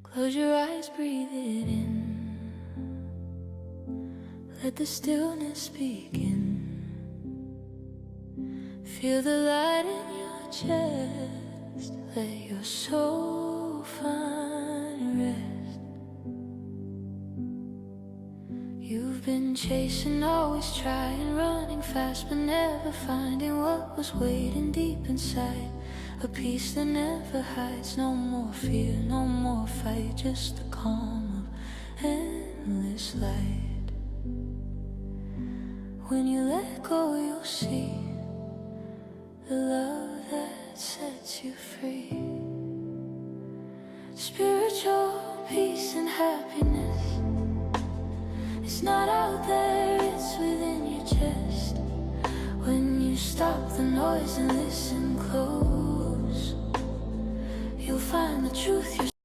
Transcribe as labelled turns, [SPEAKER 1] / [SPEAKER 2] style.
[SPEAKER 1] Close your eyes, breathe it in. Let the stillness begin. Feel the light in your chest. Let your soul find rest. You've been chasing, always trying, running fast, but never finding what was waiting deep inside. A peace that never hides. No more fear, no more fight, just the calm of endless light. When you let go, you'll see the love that sets you free. Spiritual peace and happiness. It's not out there, it's within your chest. When you stop the noise and listen close, you'll find the truth.